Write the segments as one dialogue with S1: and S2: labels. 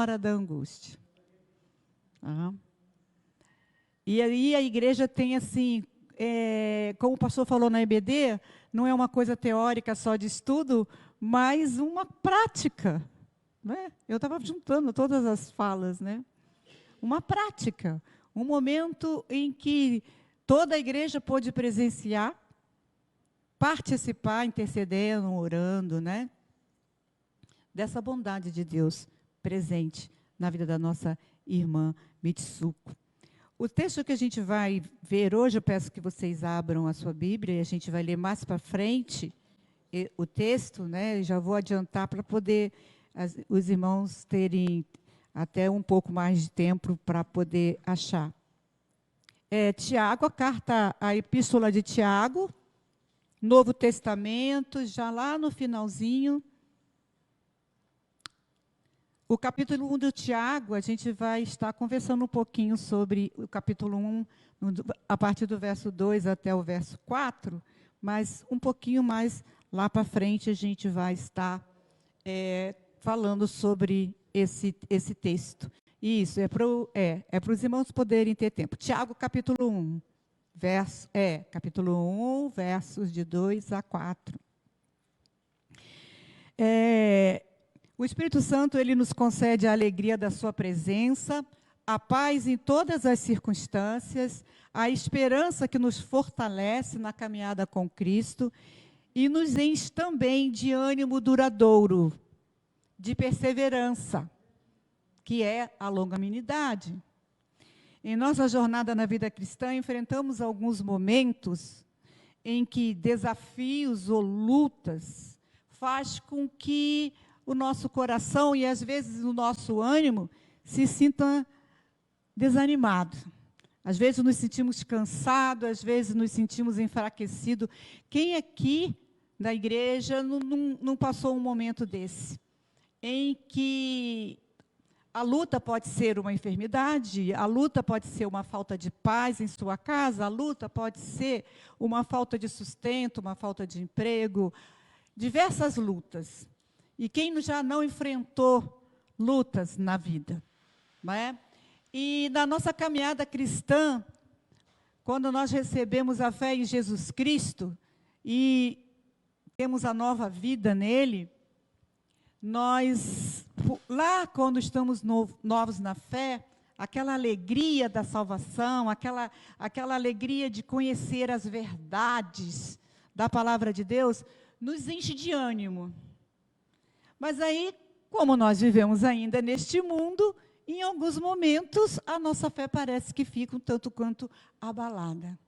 S1: hora da angústia. E aí a igreja tem assim, como o pastor falou na EBD, não é uma coisa teórica só de estudo, mas uma prática. Né? Eu estava juntando todas as falas, né? Uma prática, um momento em que toda a igreja pôde presenciar, participar, intercedendo, orando, né? Dessa bondade de Deus presente na vida da nossa irmã Mitsuko. O texto que a gente vai ver hoje, eu peço que vocês abram a sua Bíblia, e a gente vai ler mais para frente o texto, né? Já vou adiantar para poder os irmãos terem até um pouco mais de tempo para poder achar. Tiago, a epístola de Tiago, Novo Testamento, já lá no finalzinho. O capítulo 1 do Tiago, a gente vai estar conversando um pouquinho sobre o capítulo 1, a partir do verso 2 até o verso 4, mas um pouquinho mais lá para frente a gente vai estar falando sobre esse texto. Isso, para os irmãos poderem ter tempo. Tiago, capítulo 1, capítulo 1, versos de 2 a 4. O Espírito Santo, ele nos concede a alegria da sua presença, a paz em todas as circunstâncias, a esperança que nos fortalece na caminhada com Cristo e nos enche também de ânimo duradouro, de perseverança, que é a longanimidade. Em nossa jornada na vida cristã, enfrentamos alguns momentos em que desafios ou lutas faz com que o nosso coração e, às vezes, o nosso ânimo se sinta desanimado. Às vezes nos sentimos cansados, às vezes nos sentimos enfraquecidos. Quem aqui da igreja não passou um momento desse? Em que a luta pode ser uma enfermidade, a luta pode ser uma falta de paz em sua casa, a luta pode ser uma falta de sustento, uma falta de emprego, diversas lutas. E quem já não enfrentou lutas na vida? Não é? E na nossa caminhada cristã, quando nós recebemos a fé em Jesus Cristo e temos a nova vida nele, nós, lá quando estamos novos na fé, aquela alegria da salvação, aquela alegria de conhecer as verdades da palavra de Deus, nos enche de ânimo. Mas aí, como nós vivemos ainda neste mundo, em alguns momentos a nossa fé parece que fica um tanto quanto abalada,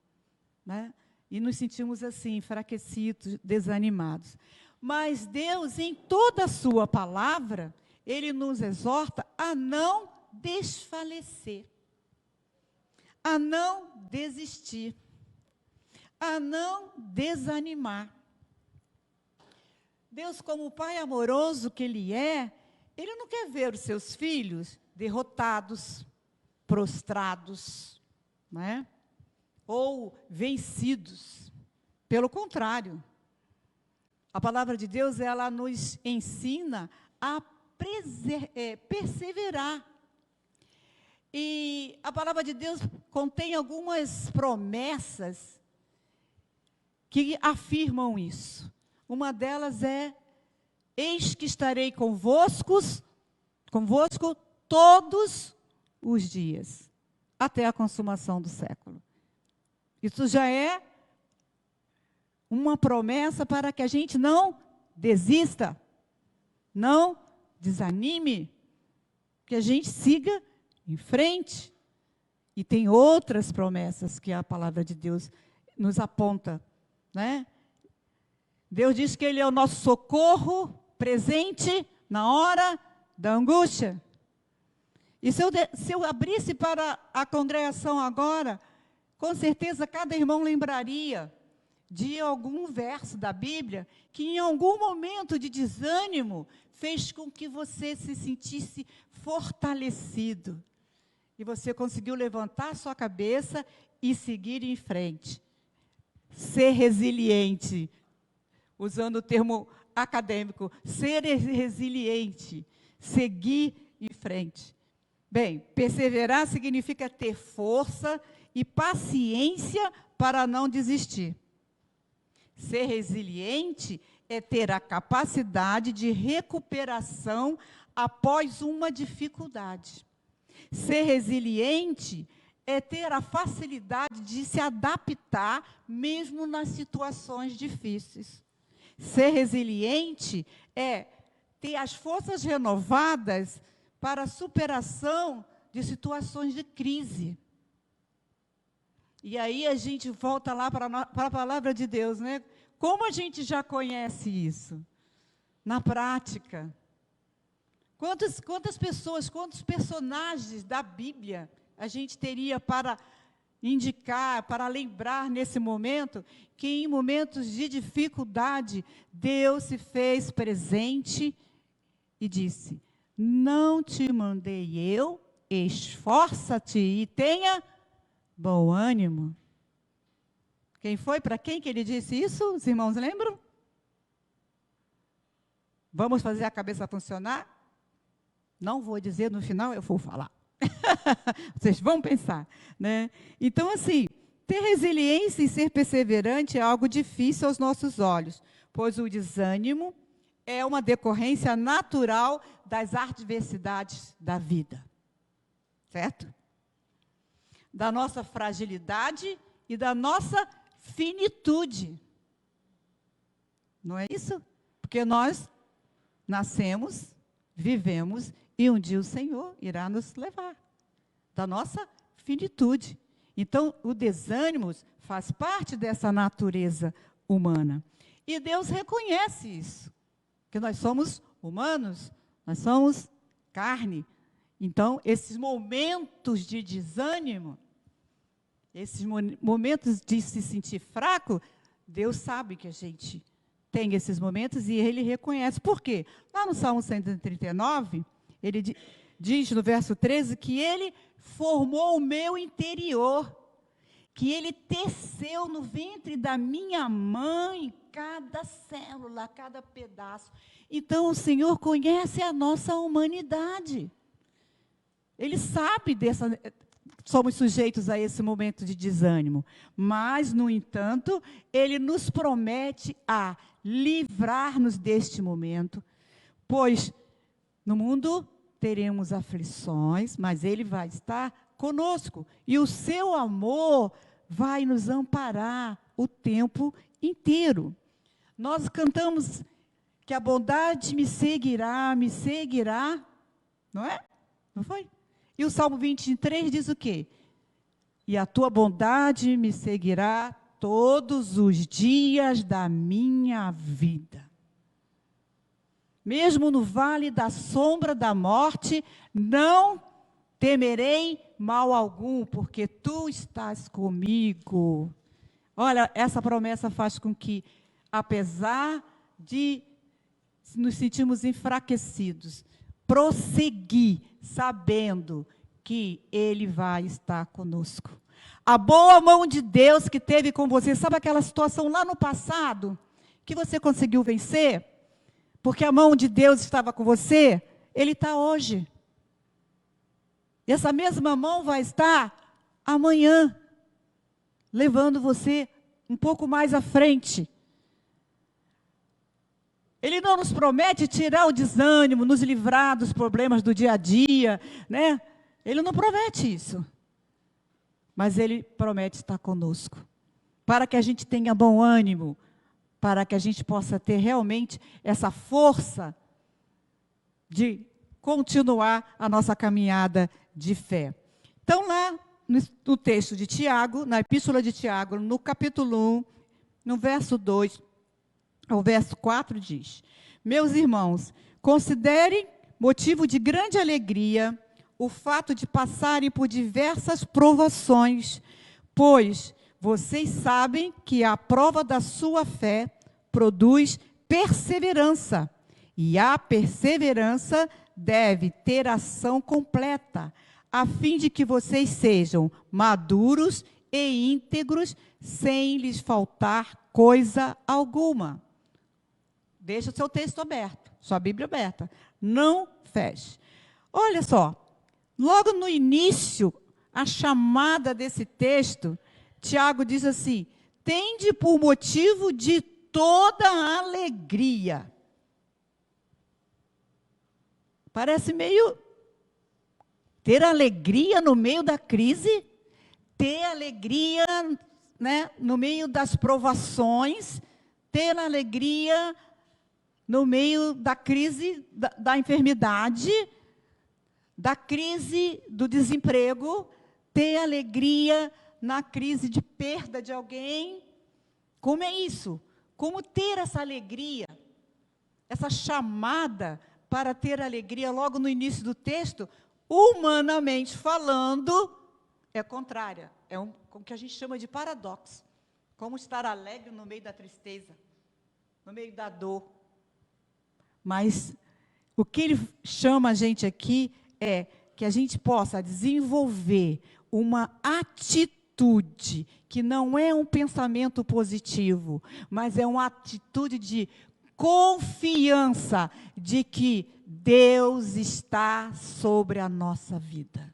S1: né? E nos sentimos assim, enfraquecidos, desanimados. Mas Deus, em toda a sua palavra, Ele nos exorta a não desfalecer, a não desistir, a não desanimar. Deus, como o Pai amoroso que Ele é, Ele não quer ver os seus filhos derrotados, prostrados, né? Ou vencidos. Pelo contrário, a palavra de Deus, ela nos ensina a perseverar. E a palavra de Deus contém algumas promessas que afirmam isso. Uma delas é: eis que estarei convosco todos os dias, até a consumação do século. Isso já é uma promessa para que a gente não desista, não desanime, que a gente siga em frente. E tem outras promessas que a palavra de Deus nos aponta, né? Deus diz que Ele é o nosso socorro presente na hora da angústia. E se eu abrisse para a congregação agora, com certeza cada irmão lembraria de algum verso da Bíblia que em algum momento de desânimo fez com que você se sentisse fortalecido. E você conseguiu levantar sua cabeça e seguir em frente. Ser resiliente, usando o termo acadêmico, ser resiliente, seguir em frente. Bem, perseverar significa ter força e paciência para não desistir. Ser resiliente é ter a capacidade de recuperação após uma dificuldade. Ser resiliente é ter a facilidade de se adaptar mesmo nas situações difíceis. Ser resiliente é ter as forças renovadas para a superação de situações de crise. E aí a gente volta lá para a palavra de Deus, né? Como a gente já conhece isso? Na prática. Quantas pessoas, quantos personagens da Bíblia a gente teria para indicar, para lembrar nesse momento, que em momentos de dificuldade, Deus se fez presente e disse: não te mandei eu, esforça-te e tenha bom ânimo. Quem foi? Para quem que ele disse isso? Os irmãos lembram? Vamos fazer a cabeça funcionar? Não vou dizer no final, eu vou falar. Vocês vão pensar, né? Então, assim, ter resiliência e ser perseverante é algo difícil aos nossos olhos, pois o desânimo é uma decorrência natural das adversidades da vida. Certo? Da nossa fragilidade e da nossa finitude. Não é isso? Porque nós nascemos, vivemos, e um dia o Senhor irá nos levar. Da nossa finitude. Então, o desânimo faz parte dessa natureza humana. E Deus reconhece isso. Que nós somos humanos, nós somos carne. Então, esses momentos de desânimo, esses momentos de se sentir fraco, Deus sabe que a gente tem esses momentos e Ele reconhece. Por quê? Lá no Salmo 139, ele diz no verso 13 que Ele formou o meu interior, que Ele teceu no ventre da minha mãe cada célula, cada pedaço. Então, o Senhor conhece a nossa humanidade. Ele sabe somos sujeitos a esse momento de desânimo. Mas, no entanto, Ele nos promete a livrar-nos deste momento, pois no mundo teremos aflições, mas Ele vai estar conosco. E o seu amor vai nos amparar o tempo inteiro. Nós cantamos que a bondade me seguirá, não é? Não foi? E o Salmo 23 diz o quê? E a tua bondade me seguirá todos os dias da minha vida. Mesmo no vale da sombra da morte, não temerei mal algum, porque tu estás comigo. Olha, essa promessa faz com que, apesar de nos sentirmos enfraquecidos, prosseguir, sabendo que Ele vai estar conosco. A boa mão de Deus que teve com você, sabe aquela situação lá no passado, que você conseguiu vencer? Porque a mão de Deus estava com você, Ele está hoje. E essa mesma mão vai estar amanhã, levando você um pouco mais à frente. Ele não nos promete tirar o desânimo, nos livrar dos problemas do dia a dia, né? Ele não promete isso. Mas Ele promete estar conosco, para que a gente tenha bom ânimo, para que a gente possa ter realmente essa força de continuar a nossa caminhada de fé. Então, lá no texto de Tiago, na epístola de Tiago, no capítulo 1, no verso 2, ao verso 4 diz: meus irmãos, considerem motivo de grande alegria o fato de passarem por diversas provações, pois vocês sabem que a prova da sua fé produz perseverança, e a perseverança deve ter ação completa, a fim de que vocês sejam maduros e íntegros, sem lhes faltar coisa alguma. Deixa o seu texto aberto, sua Bíblia aberta. Não feche. Olha só, logo no início, a chamada desse texto, Tiago diz assim: tende por motivo de toda alegria. Parece meio ter alegria no meio da crise, ter alegria, né, no meio das provações, ter alegria no meio da crise da enfermidade, da crise do desemprego, ter alegria na crise de perda de alguém. Como é isso? Como ter essa alegria, essa chamada para ter alegria logo no início do texto, humanamente falando, é contrária. É o que a gente chama de paradoxo. Como estar alegre no meio da tristeza, no meio da dor. Mas o que ele chama a gente aqui é que a gente possa desenvolver uma atitude que não é um pensamento positivo, mas é uma atitude de confiança de que Deus está sobre a nossa vida.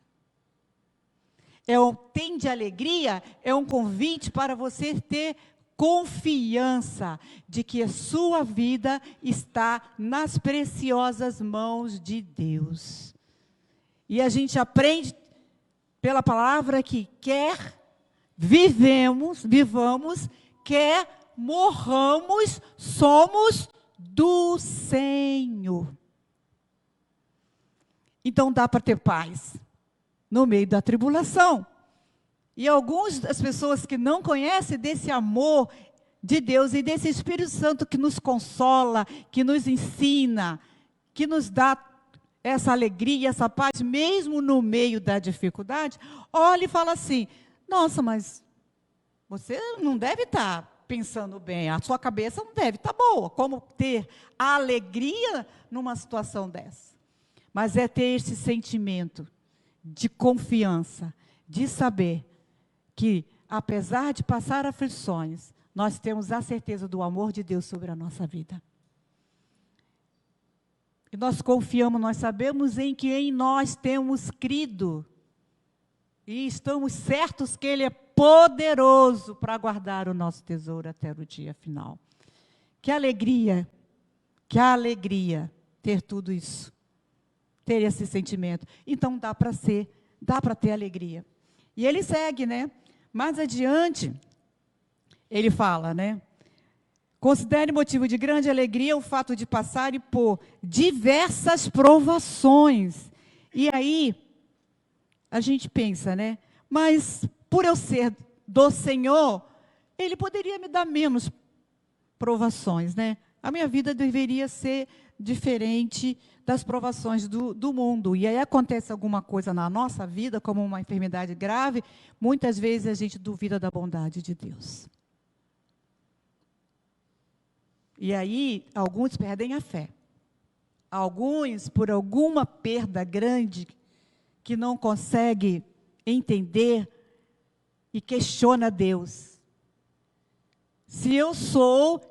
S1: Tende alegria, é um convite para você ter confiança de que a sua vida está nas preciosas mãos de Deus. E a gente aprende pela palavra que quer vivamos, quer morramos, somos do Senhor. Então dá para ter paz no meio da tribulação. E algumas das pessoas que não conhecem desse amor de Deus e desse Espírito Santo que nos consola, que nos ensina, que nos dá essa alegria, essa paz, mesmo no meio da dificuldade, olha e fala assim: nossa, mas você não deve estar pensando bem, a sua cabeça não deve estar boa. Como ter a alegria numa situação dessa? Mas é ter esse sentimento de confiança, de saber que, apesar de passar aflições, nós temos a certeza do amor de Deus sobre a nossa vida. E nós confiamos, nós sabemos em que em nós temos crido. E estamos certos que Ele é poderoso para guardar o nosso tesouro até o dia final. Que alegria ter tudo isso. Ter esse sentimento. Então dá para ter alegria. E ele segue, né? Mais adiante, ele fala, né? Considere motivo de grande alegria o fato de passarem por diversas provações. E aí, a gente pensa, né? Mas por eu ser do Senhor, Ele poderia me dar menos provações, né? A minha vida deveria ser diferente das provações do mundo. E aí acontece alguma coisa na nossa vida, como uma enfermidade grave, muitas vezes a gente duvida da bondade de Deus. E aí, alguns perdem a fé. Alguns, por alguma perda grande, que não consegue entender e questiona Deus. Se eu sou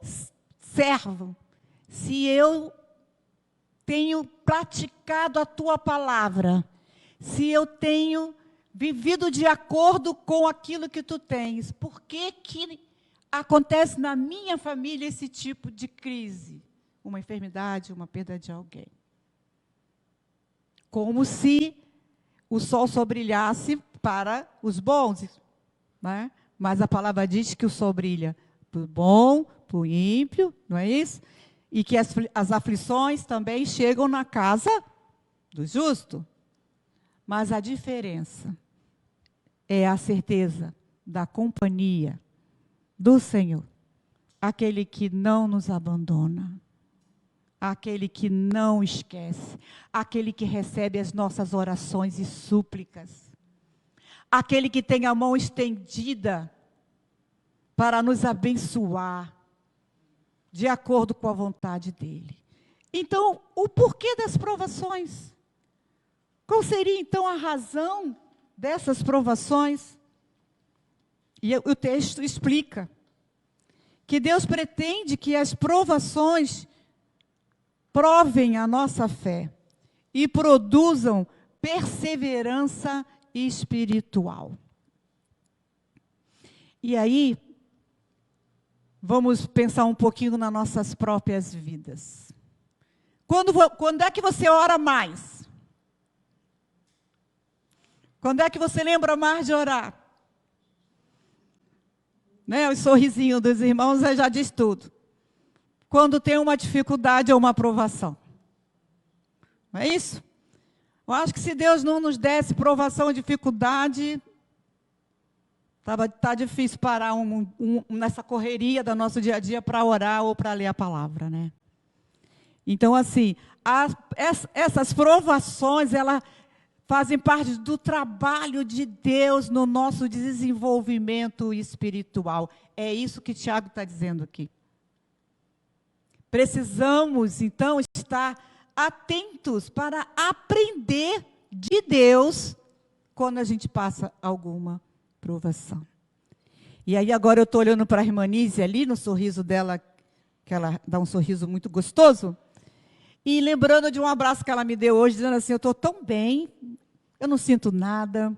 S1: servo, se eu tenho praticado a tua palavra, se eu tenho vivido de acordo com aquilo que tu tens, por que acontece na minha família esse tipo de crise? Uma enfermidade, uma perda de alguém. Como se o sol só brilhasse para os bons, né? Mas a palavra diz que o sol brilha para o bom, para o ímpio, não é isso? E que as aflições também chegam na casa do justo. Mas a diferença é a certeza da companhia do Senhor. Aquele que não nos abandona. Aquele que não esquece. Aquele que recebe as nossas orações e súplicas. Aquele que tem a mão estendida para nos abençoar de acordo com a vontade dele. Então, o porquê das provações? Qual seria, então, a razão dessas provações? E o texto explica que Deus pretende que as provações provem a nossa fé e produzam perseverança espiritual. E aí, vamos pensar um pouquinho nas nossas próprias vidas. Quando é que você ora mais? Quando é que você lembra mais de orar? Né? O sorrisinho dos irmãos já diz tudo. Quando tem uma dificuldade ou uma provação. Não é isso? Eu acho que se Deus não nos desse provação ou dificuldade, tá difícil parar nessa correria do nosso dia a dia para orar ou para ler a palavra, né? Então, assim, essas provações, elas fazem parte do trabalho de Deus no nosso desenvolvimento espiritual. É isso que Tiago está dizendo aqui. Precisamos, então, estar atentos para aprender de Deus quando a gente passa alguma provação. E aí agora eu estou olhando para a irmã Nízia ali, no sorriso dela, que ela dá um sorriso muito gostoso, e lembrando de um abraço que ela me deu hoje, dizendo assim, eu estou tão bem, eu não sinto nada.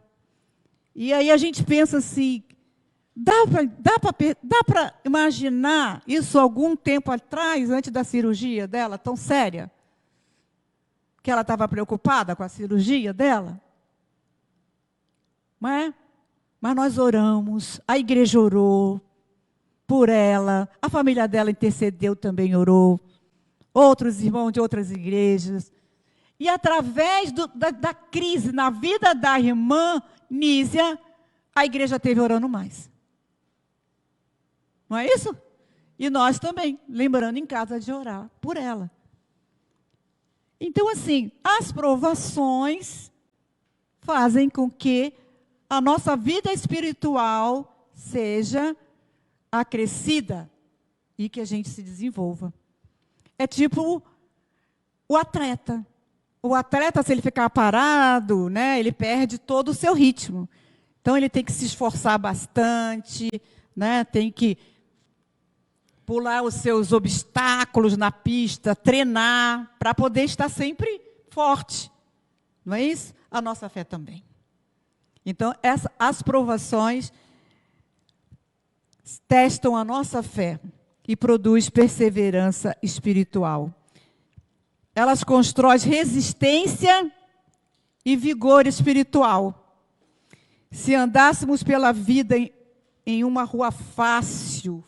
S1: E aí a gente pensa assim, dá para imaginar isso algum tempo atrás, antes da cirurgia dela, tão séria? Que ela estava preocupada com a cirurgia dela? Não é? Mas nós oramos, a igreja orou por ela, a família dela intercedeu, também orou, outros irmãos de outras igrejas. E através da crise na vida da irmã Nízia, a igreja teve orando mais. Não é isso? E nós também, lembrando em casa de orar por ela. Então, assim, as provações fazem com que a nossa vida espiritual seja acrescida e que a gente se desenvolva. É tipo o atleta. O atleta, se ele ficar parado, né, ele perde todo o seu ritmo. Então, ele tem que se esforçar bastante, né, tem que pular os seus obstáculos na pista, treinar, para poder estar sempre forte. Não é isso? A nossa fé também. Então, as provações testam a nossa fé e produz perseverança espiritual. Elas constroem resistência e vigor espiritual. Se andássemos pela vida em uma rua fácil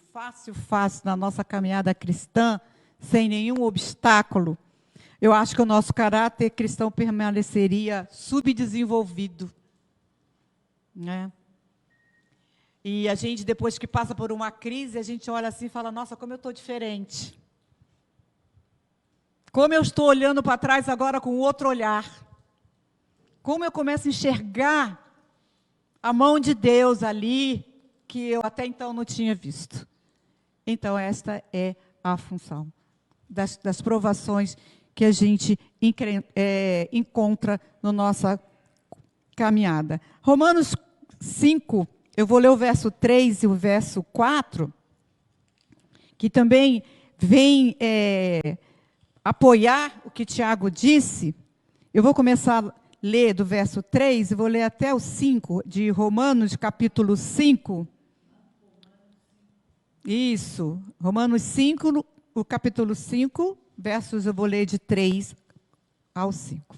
S1: na nossa caminhada cristã, sem nenhum obstáculo, eu acho que o nosso caráter cristão permaneceria subdesenvolvido. Né? E a gente, depois que passa por uma crise, a gente olha assim e fala, nossa, como eu estou diferente. Como eu estou olhando para trás agora com outro olhar. Como eu começo a enxergar a mão de Deus ali, que eu até então não tinha visto. Então, esta é a função das provações que a gente encontra na nossa caminhada. Romanos 5, eu vou ler o verso 3 e o verso 4, que também vem apoiar o que Tiago disse. Eu vou começar a ler do verso 3 e vou ler até o 5, de Romanos, capítulo 5. Isso, Romanos 5, o capítulo 5, versos eu vou ler de 3 ao 5.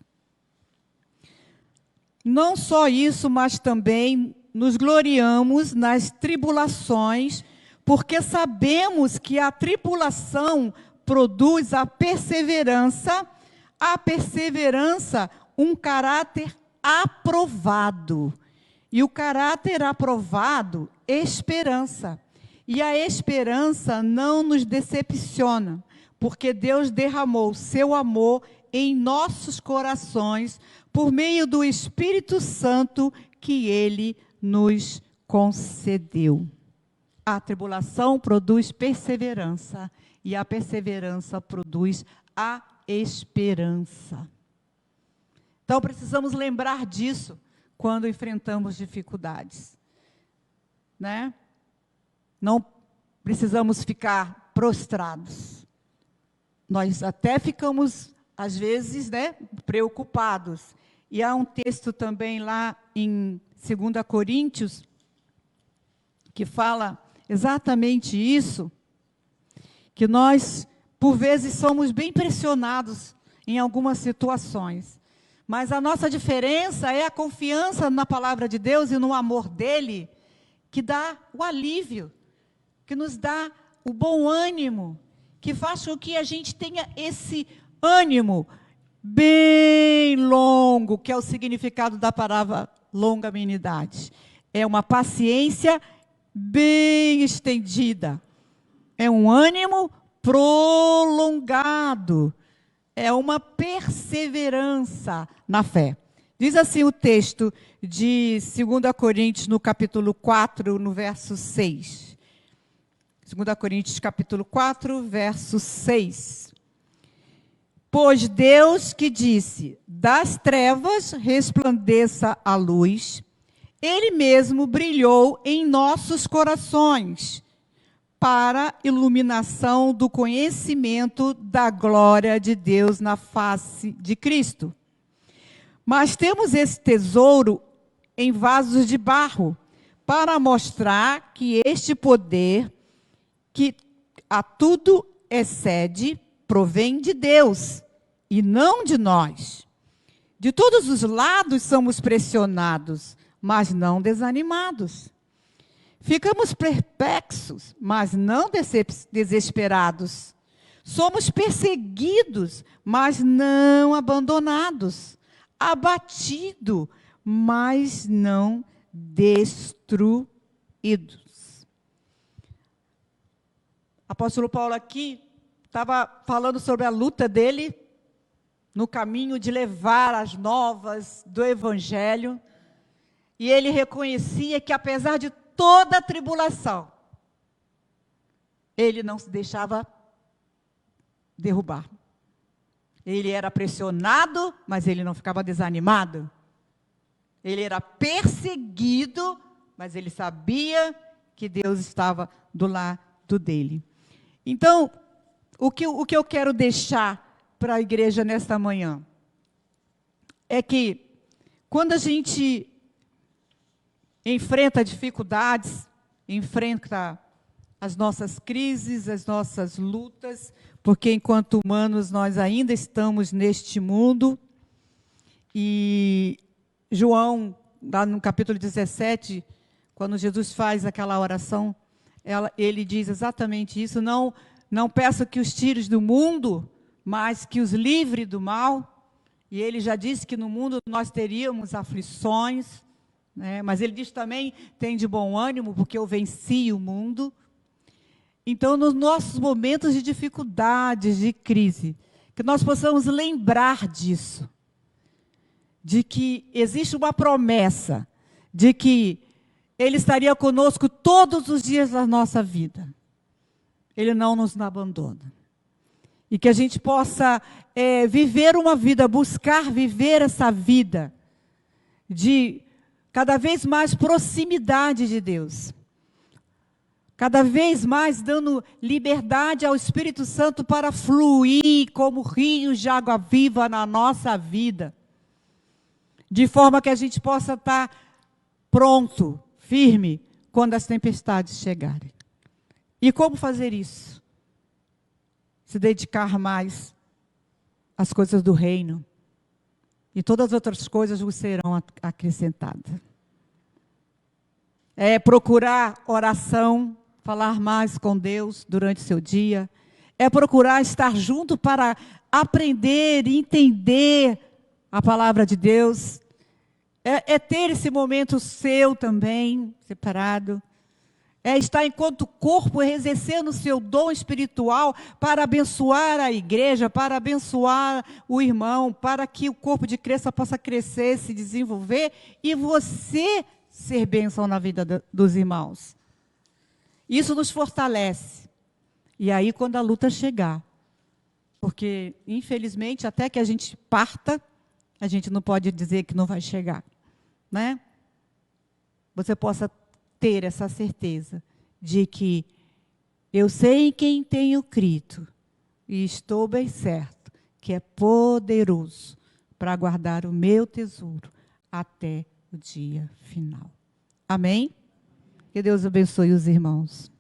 S1: Não só isso, mas também nos gloriamos nas tribulações, porque sabemos que a tribulação produz a perseverança um caráter aprovado. E o caráter aprovado, esperança. E a esperança não nos decepciona, porque Deus derramou o seu amor em nossos corações por meio do Espírito Santo que Ele nos concedeu. A tribulação produz perseverança, e a perseverança produz a esperança. Então, precisamos lembrar disso quando enfrentamos dificuldades. Né? Não precisamos ficar prostrados. Nós até ficamos às vezes, né, preocupados. E há um texto também lá em 2 Coríntios, que fala exatamente isso, que nós, por vezes, somos bem pressionados em algumas situações. Mas a nossa diferença é a confiança na palavra de Deus e no amor dele, que dá o alívio, que nos dá o bom ânimo, que faz com que a gente tenha esse ânimo bem longo, que é o significado da palavra longanimidade. É uma paciência bem estendida. É um ânimo prolongado. É uma perseverança na fé. Diz assim o texto de 2 Coríntios, no capítulo 4, no verso 6. 2 Coríntios, capítulo 4, verso 6. Pois Deus que disse, das trevas resplandeça a luz, Ele mesmo brilhou em nossos corações, para iluminação do conhecimento da glória de Deus na face de Cristo. Mas temos esse tesouro em vasos de barro, para mostrar que este poder, que a tudo excede, provém de Deus, e não de nós. De todos os lados somos pressionados, mas não desanimados. Ficamos perplexos, mas não desesperados. Somos perseguidos, mas não abandonados. Abatidos, mas não destruídos. Apóstolo Paulo aqui estava falando sobre a luta dele no caminho de levar as novas do Evangelho. E ele reconhecia que, apesar de toda a tribulação, ele não se deixava derrubar. Ele era pressionado, mas ele não ficava desanimado. Ele era perseguido, mas ele sabia que Deus estava do lado dele. Então, o que eu quero deixar para a igreja nesta manhã é que, quando a gente enfrenta dificuldades, enfrenta as nossas crises, as nossas lutas, porque enquanto humanos nós ainda estamos neste mundo. E João, lá no capítulo 17, quando Jesus faz aquela oração, ele diz exatamente isso: não peço que os tires do mundo, mas que os livre do mal. E ele já disse que no mundo nós teríamos aflições, né? Mas ele diz também, tem de bom ânimo, porque eu venci o mundo. Então, nos nossos momentos de dificuldades, de crise, que nós possamos lembrar disso, de que existe uma promessa, de que Ele estaria conosco todos os dias da nossa vida. Ele não nos abandona. E que a gente possa viver uma vida, buscar viver essa vida de cada vez mais proximidade de Deus. Cada vez mais dando liberdade ao Espírito Santo para fluir como rios de água viva na nossa vida. De forma que a gente possa estar pronto, firme, quando as tempestades chegarem. E como fazer isso? Se dedicar mais às coisas do reino. E todas as outras coisas vos serão acrescentadas. É procurar oração, falar mais com Deus durante o seu dia. É procurar estar junto para aprender e entender a palavra de Deus. É ter esse momento seu também, separado. É estar enquanto corpo exercendo o seu dom espiritual para abençoar a igreja, para abençoar o irmão, para que o corpo de Cristo possa crescer, se desenvolver e você ser bênção na vida dos irmãos. Isso nos fortalece. E aí, quando a luta chegar, porque, infelizmente, até que a gente parta, a gente não pode dizer que não vai chegar, né? Você possa ter essa certeza de que eu sei em quem tenho crido, e estou bem certo que é poderoso para guardar o meu tesouro até o dia final. Amém? Que Deus abençoe os irmãos.